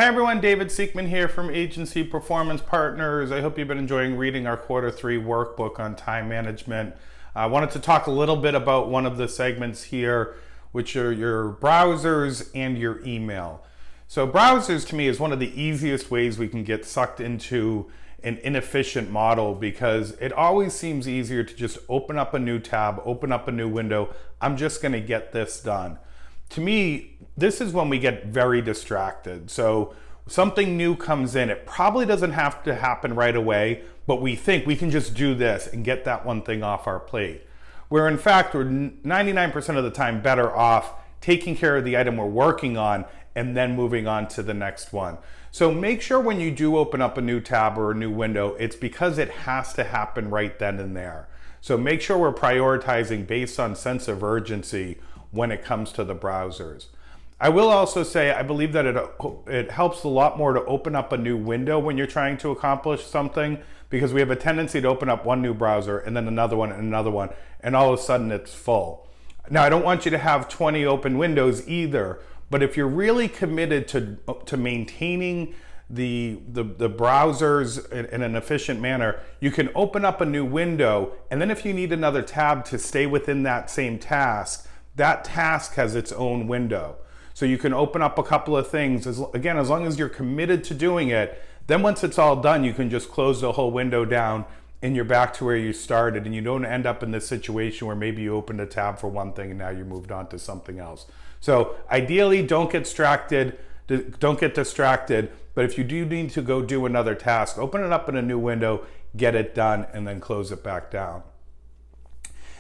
Hi everyone, David Siekman here from Agency Performance Partners. I hope you've been enjoying reading our Q3 workbook on time management. I wanted to talk a little bit about one of the segments here, which are your browsers and your email. So browsers to me is one of the easiest ways we can get sucked into an inefficient model because it always seems easier to just open up a new tab, open up a new window. I'm just gonna get this done. To me, this is when we get very distracted. So something new comes in, it probably doesn't have to happen right away, but we think we can just do this and get that one thing off our plate. Where in fact, we're 99% of the time better off taking care of the item we're working on and then moving on to the next one. So make sure when you do open up a new tab or a new window, it's because it has to happen right then and there. So make sure we're prioritizing based on sense of urgency when it comes to the browsers. I will also say I believe that it helps a lot more to open up a new window when you're trying to accomplish something, because we have a tendency to open up one new browser and then another one and another one, and all of a sudden it's full. Now I don't want you to have 20 open windows either, but if you're really committed to maintaining the browsers in an efficient manner, you can open up a new window, and then if you need another tab to stay within that same task, that task has its own window. So you can open up a couple of things, again, as long as you're committed to doing it. Then once it's all done, you can just close the whole window down and you're back to where you started, and you don't end up in this situation where maybe you opened a tab for one thing and now you moved on to something else. So ideally, don't get distracted, but if you do need to go do another task, open it up in a new window, get it done, and then close it back down.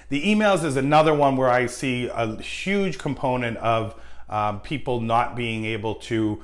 The emails is another one where I see a huge component of people not being able to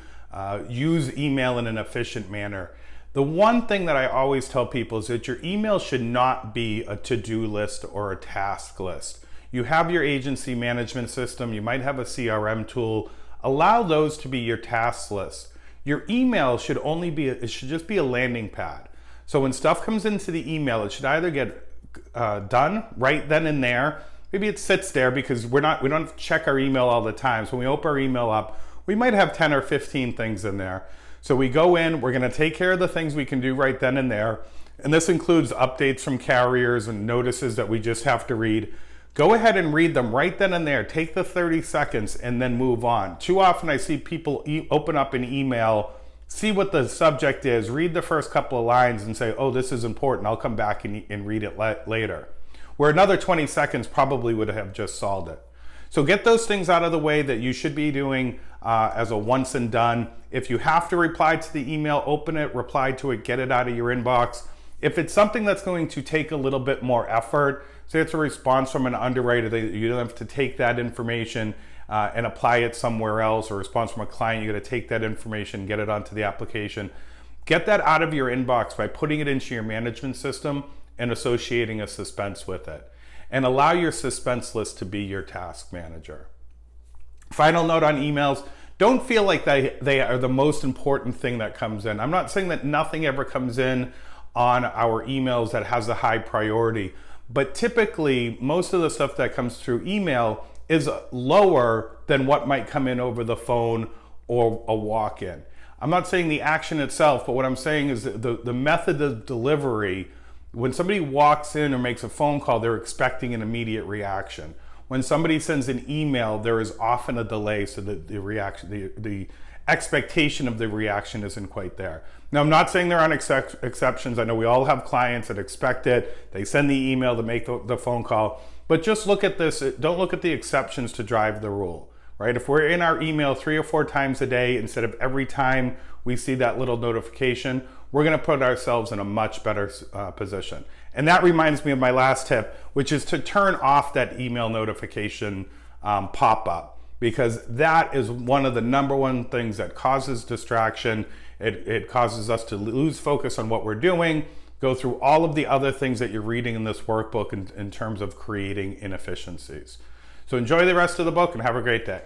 use email in an efficient manner. The one thing that I always tell people is that your email should not be a to-do list or a task list. You have your agency management system, you might have a CRM tool. Allow those to be your task list. Your email should it should just be a landing pad. So when stuff comes into the email, it should either get done right then and there. Maybe it sits there because we don't check our email all the time. So when we open our email up, we might have 10 or 15 things in there. So we go in, we're gonna take care of the things we can do right then and there. And this includes updates from carriers and notices that we just have to read. Go ahead and read them right then and there. Take the 30 seconds and then move on. Too often I see people open up an email, see what the subject is, read the first couple of lines and say, oh, this is important, I'll come back and read it later. Where another 20 seconds probably would have just solved it. So get those things out of the way that you should be doing as a once and done. If you have to reply to the email, open it, reply to it, get it out of your inbox. If it's something that's going to take a little bit more effort, say it's a response from an underwriter, that you don't have to take that information and apply it somewhere else, or a response from a client, you got to take that information, get it onto the application. Get that out of your inbox by putting it into your management system and associating a suspense with it. And allow your suspense list to be your task manager. Final note on emails, don't feel like they are the most important thing that comes in. I'm not saying that nothing ever comes in on our emails that has a high priority, but typically most of the stuff that comes through email is lower than what might come in over the phone or a walk-in. I'm not saying the action itself, but what I'm saying is the method of delivery. When somebody walks in or makes a phone call, they're expecting an immediate reaction. When somebody sends an email, there is often a delay, so that the expectation of the reaction isn't quite there. Now, I'm not saying there aren't exceptions. I know we all have clients that expect it. They send the email to make the phone call, but just look at this. Don't look at the exceptions to drive the rule, right? If we're in our email 3 or 4 times a day, instead of every time we see that little notification, we're gonna put ourselves in a much better position. And that reminds me of my last tip, which is to turn off that email notification pop-up, because that is one of the #1 things that causes distraction. It causes us to lose focus on what we're doing, go through all of the other things that you're reading in this workbook in terms of creating inefficiencies. So enjoy the rest of the book and have a great day.